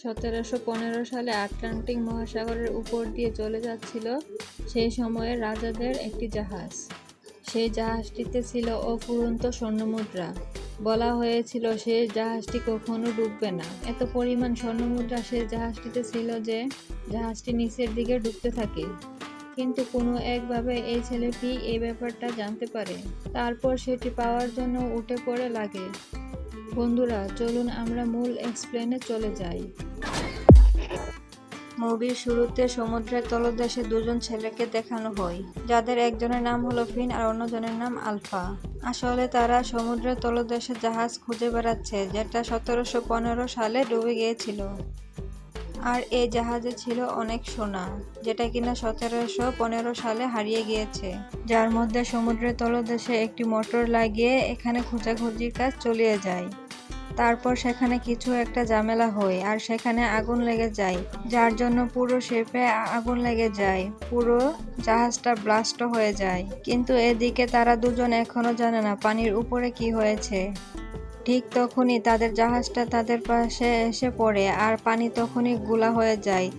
1715 সালে আটলান্টিক মহাসাগরের উপর দিয়ে চলে যাচ্ছিল সেই সময়ের রাজাদের একটি জাহাজ। সেই জাহাজটিতে ছিল অফুরন্ত স্বর্ণমুদ্রা। বলা হয়েছিল সেই জাহাজটি কখনো ডুববে না। এত পরিমাণ স্বর্ণমুদ্রা সেই জাহাজটিতে ছিল যে জাহাজটি নিচের দিকে ডুবতে থাকে। কিন্তু কোনো একভাবে এই ছেলেটি এই ব্যাপারটা জানতে পারে। তারপর সেটি পাওয়ার জন্য উঠে পড়ে লাগে। বন্ধুরা, চলুন আমরা মূল এক্সপ্লেনে চলে যাই। মুভির শুরুতে সমুদ্রের তলদেশে দুজন ছেলেকে দেখানো হয়, যাদের একজনের নাম হলো ফিন আর অন্যজনের নাম আলফা। আসলে তারা সমুদ্রের তলদেশে জাহাজ খুঁজে বেড়াচ্ছে, যেটা 1715 সালে ডুবে গিয়েছিল। আর এই জাহাজে ছিল অনেক সোনা, যেটা কিনা 1715 সালে হারিয়ে গিয়েছে, যার মধ্যে সমুদ্রের তলদেশে একটি মোটর লাগিয়ে এখানে খোঁজাখুঁজির কাজ চলিয়ে যায়। তারপর সেখানে কিছু একটা ঝামেলা হয় আর সেখানে আগুন লেগে যায়, যার জন্য পুরো শিপে আগুন লেগে যায়, পুরো জাহাজটা ব্লাস্ট হয়ে যায়। কিন্তু এদিকে তারা দুজন এখনো জানে না পানির উপরে কি হয়েছে। ঠিক তখনই তাদের জাহাজটা তাদের পাশে এসে পড়ে আর পানি তখনই গোলা হয়ে যায়।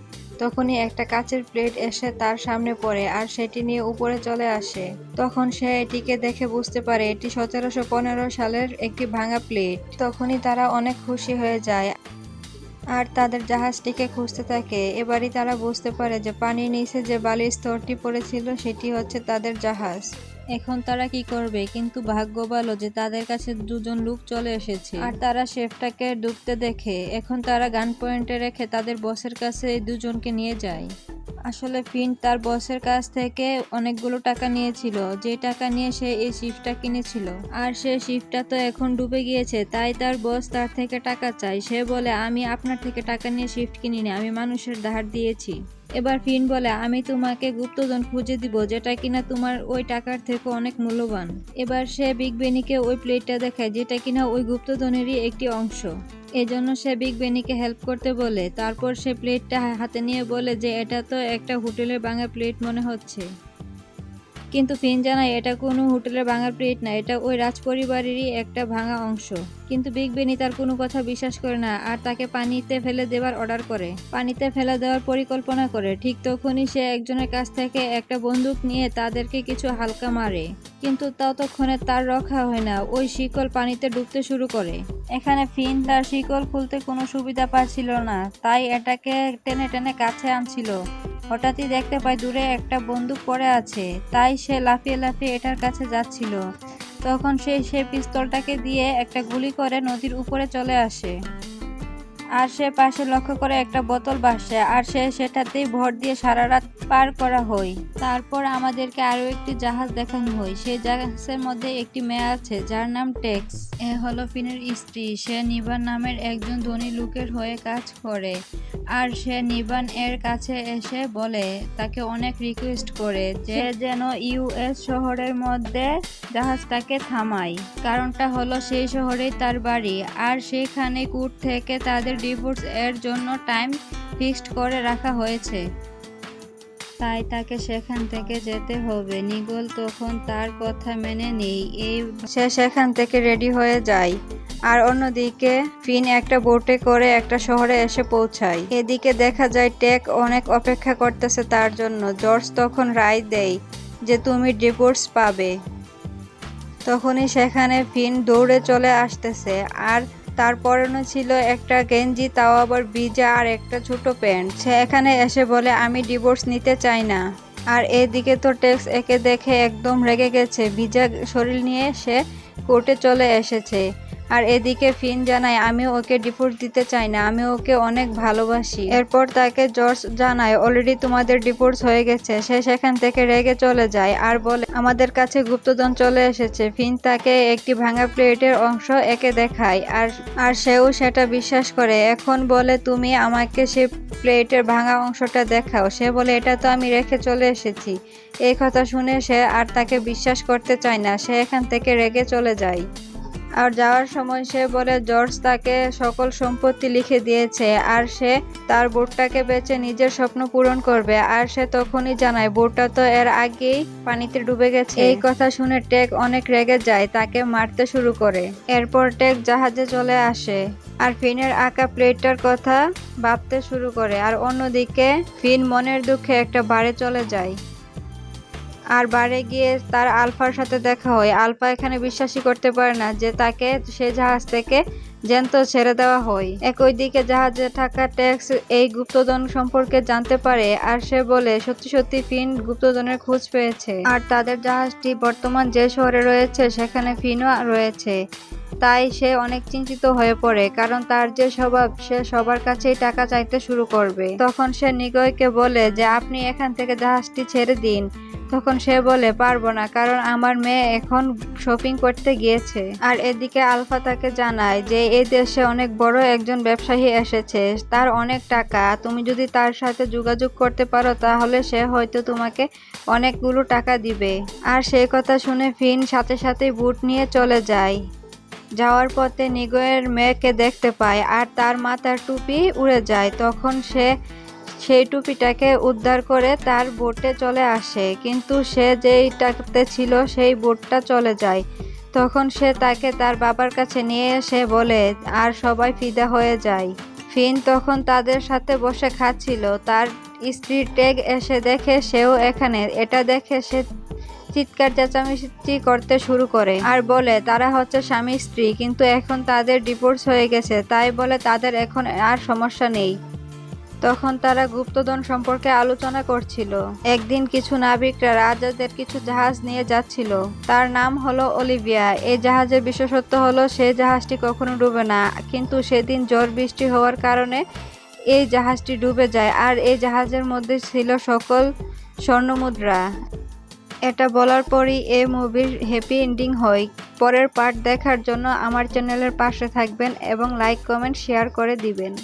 তখনই একটা কাচের প্লেট এসে তার সামনে পড়ে আর সেটি নিয়ে উপরে চলে আসে। তখন সে এটিকে দেখে বুঝতে পারে এটি 1715 সালের একটি ভাঙা প্লেট। তখনই তারা অনেক খুশি হয়ে যায় আর তাদের জাহাজটিকে খুঁজতে থাকে। এবারই তারা বুঝতে পারে যে পানির নিচে যে বালির স্তরটি পড়েছিল সেটি হচ্ছে তাদের জাহাজ। এখন তারা কি করবে? কিন্তু ভাগ্য ভালো যে তাদের কাছে দুজন লোক চলে এসেছে আর তারা শেফটাকে ডুবতে দেখে। এখন তারা গান পয়েন্টে রেখে তাদের বসের কাছে এই দুজনকে নিয়ে যায়। আসলে ফিন তার বসের কাছ থেকে অনেকগুলো টাকা নিয়েছিল, যে টাকা নিয়ে সে এই শিপটা কিনেছিল। আর সে শিপটা তো এখন ডুবে গিয়েছে, তাই তার বস তার থেকে টাকা চায়। সে বলে, আমি আপনার থেকে টাকা নিয়ে শিফট কিনিনি, আমি মানুষের ধার দিয়েছি। এবার ফিন বলে, আমি তোমাকে গুপ্তধন খুঁজে দিব, যেটা কিনা তোমার ওই টাকার থেকে অনেক মূল্যবান। এবার সে বিগ বেনিকে ওই প্লেটটা দেখায়, যেটা কিনা ওই গুপ্তধনেরই একটি অংশ। এজন্য সে বিগ বেনিকে হেল্প করতে বলে। তারপর সে প্লেটটা হাতে নিয়ে বলে যে এটা তো একটা হোটেলের ভাঙা প্লেট মনে হচ্ছে। কিন্তু ফিন জানায় এটা কোনো হোটেলের ভাঙা প্লেট না, এটা ওই রাজপরিবারেরই একটা ভাঙা অংশ। কিন্তু বিগ বেনি তার কোনো কথা বিশ্বাস করে না আর তাকে পানিতে ফেলে দেওয়ার অর্ডার করে, পানিতে ফেলে দেওয়ার পরিকল্পনা করে। ঠিক তখনই সে একজনের কাছ থেকে একটা বন্দুক নিয়ে তাদেরকে কিছু হালকা মারে, কিন্তু ততক্ষণে তার রক্ষা হয় না, ওই শিকল পানিতে ডুবতে শুরু করে। এখানে ফিন তার শিকল খুলতে কোনো সুবিধা পাচ্ছিল না, তাই এটাকে টেনে টেনে কাছে আনছিল। হঠাৎই দেখতে পায় দূরে একটা বন্দুক পড়ে আছে, তাই সে লাফিয়ে লাফিয়ে এটার কাছে যাচ্ছিল। তখন সে পিস্তলটাকে দিয়ে একটা গুলি করে নদীর উপরে চলে আসে। আর সে পাশে লক্ষ্য করে একটা বোতল ভাসছে আর সেটাতেই ভর দিয়ে সারা রাত পার করা হয়। তারপর আমাদেরকে আরো একটি জাহাজ দেখানো হয়। সেই জাহাজের মধ্যে একটি মেয়ে আছে যার নাম টেক্স। এ হলো ফিনের স্ত্রী। সে নিবান নামের একজন ধনী লোকের হয়ে কাজ করে আর সে নিবান এর কাছে এসে বলে, তাকে অনেক রিকোয়েস্ট করে যে যেন ইউএস শহরের মধ্যে জাহাজটাকে থামায়। কারণটা হলো সেই শহরেই তার বাড়ি আর সেখানে কোর্ট থেকে তাদের ডিভোর্স এর জন্য টাইম ফিক্সড করে রাখা হয়েছে, তাই তাকে সেখান থেকে যেতে হবে। নিগল তখন তার কথা মেনে নেই, সে সেখান থেকে রেডি হয়ে যায়। আর অন্যদিকে ফিন একটা বোটে করে একটা শহরে এসে পৌঁছায়। এদিকে দেখা যায় টেক অনেক অপেক্ষা করতেছে তার জন্য। জর্জ তখন রায় দেয় যে তুমি ডিভোর্স পাবে। তখনই সেখানে ফিন দৌড়ে চলে আসতেছে আর তার পরনে ছিল একটা গেঞ্জি, তাও আবার ভিজা, আর একটা ছোট প্যান্ট। সে এখানে এসে বলে, আমি ডিভোর্স নিতে চাই না। আর এদিকে তো টেক্স একে দেখে একদম রেগে গেছে, ভিজা শরীর নিয়ে সে কোর্টে চলে এসেছে। আর এদিকে ফিন জানায়, আমি ওকে ডিভোর্স দিতে চাই না, আমি ওকে অনেক ভালোবাসি। এরপর তাকে জর্জ জানায়, অলরেডি তোমাদের ডিভোর্স হয়ে গেছে। সে সেখান থেকে রেগে চলে যায় আর বলে, আমাদের কাছে গুপ্তধন চলে এসেছে। ফিন তাকে একটি ভাঙা প্লেটের অংশ একে দেখায় আর সেও সেটা বিশ্বাস করে। এখন বলে, তুমি আমাকে সে প্লেটের ভাঙা অংশটা দেখাও। সে বলে, এটা তো আমি রেখে চলে এসেছি। এই কথা শুনে সে আর তাকে বিশ্বাস করতে চায় না, সে এখান থেকে রেগে চলে যায়। আর যাওয়ার সময় সে বলে জর্জ তাকে সকল সম্পত্তি লিখে দিয়েছে আর সে তার বোটটাকে বেচে নিজের স্বপ্ন পূরণ করবে। আর সে তখনই জানায় বোটটা তো এর আগেই পানিতে ডুবে গেছে। এই কথা শুনে টেক অনেক রেগে যায়, তাকে মারতে শুরু করে। এরপর টেক জাহাজে চলে আসে আর ফিনের আঁকা প্লেটটার কথা ভাবতে শুরু করে। আর অন্যদিকে ফিন মনের দুঃখে একটা বারে চলে যায়। আর বারে গিয়ে তার আলফার সাথে দেখা হয়। আলফা এখানে বিশ্বাসই করতে পারে না যে তাকে সে জাহাজ থেকে জ্যান্ত ছেড়ে দেওয়া হয়। একই দিকে জাহাজে থাকা টেক্স এই গুপ্তধন সম্পর্কে জানতে পারে আর সে বলে সত্যি সত্যি ফিন গুপ্তধনের খোঁজ পেয়েছে আর তাদের জাহাজটি বর্তমান যে শহরে রয়েছে সেখানে ফিনও রয়েছে। তাই সে অনেক চিন্তিত হয়ে পড়ে, কারণ তার যে স্বভাব সে সবার কাছেই টাকা চাইতে শুরু করবে। তখন সে নিগয়কে বলে যে আপনি এখান থেকে জাহাজটি ছেড়ে দিন। তখন সে বলে পারবো না, কারণ আমার মেয়ে এখন শপিং করতে গিয়েছে। আর এদিকে আলফা তাকে জানায় যে এই দেশে অনেক বড় একজন ব্যবসায়ী এসেছে, তার অনেক টাকা, তুমি যদি তার সাথে যোগাযোগ করতে পারো তাহলে সে হয়তো তোমাকে অনেকগুলো টাকা দিবে। আর সেই কথা শুনে ফিন সাথে সাথেই বুট নিয়ে চলে যায়। যাওয়ার পথে নিগয়ের মেয়েকে দেখতে পায় আর তার মাথার টুপি উড়ে যায়। তখন সে সেই টুপিটাকে উদ্ধার করে তার বোটে চলে আসে, কিন্তু সে যেইটাতে ছিল সেই বোটটা চলে যায়। তখন সে তাকে তার বাবার কাছে নিয়ে এসে বলে আর সবাই ফিদা হয়ে যায়। ফিন তখন তাদের সাথে বসে খাচ্ছিল। তার স্ত্রী টেগ এসে দেখে সেও এখানে। এটা দেখে সে চিৎকার চেঁচামেচি করতে শুরু করে আর বলে তারা হচ্ছে স্বামী স্ত্রী, কিন্তু এখন তাদের ডিভোর্স হয়ে গেছে, তাই বলে তাদের এখন আর সমস্যা নেই। তখন তারা গুপ্তধন সম্পর্কে আলোচনা করছিল। একদিন কিছু নাবিকরা রাজাদের কিছু জাহাজ নিয়ে যাচ্ছিল, তার নাম হলো অলিভিয়া। এই জাহাজের বিশেষত্ব হলো সেই জাহাজটি কখনো ডুবে না, কিন্তু সেদিন ঝড় বৃষ্টি হওয়ার কারণে এই জাহাজটি ডুবে যায়। আর এই জাহাজের মধ্যে ছিল সকল স্বর্ণমুদ্রা। এটা বলার পরই এই মুভির হ্যাপি এন্ডিং হয়। পরের পার্ট দেখার জন্য আমার চ্যানেলের পাশে থাকবেন এবং লাইক কমেন্ট শেয়ার করে দিবেন।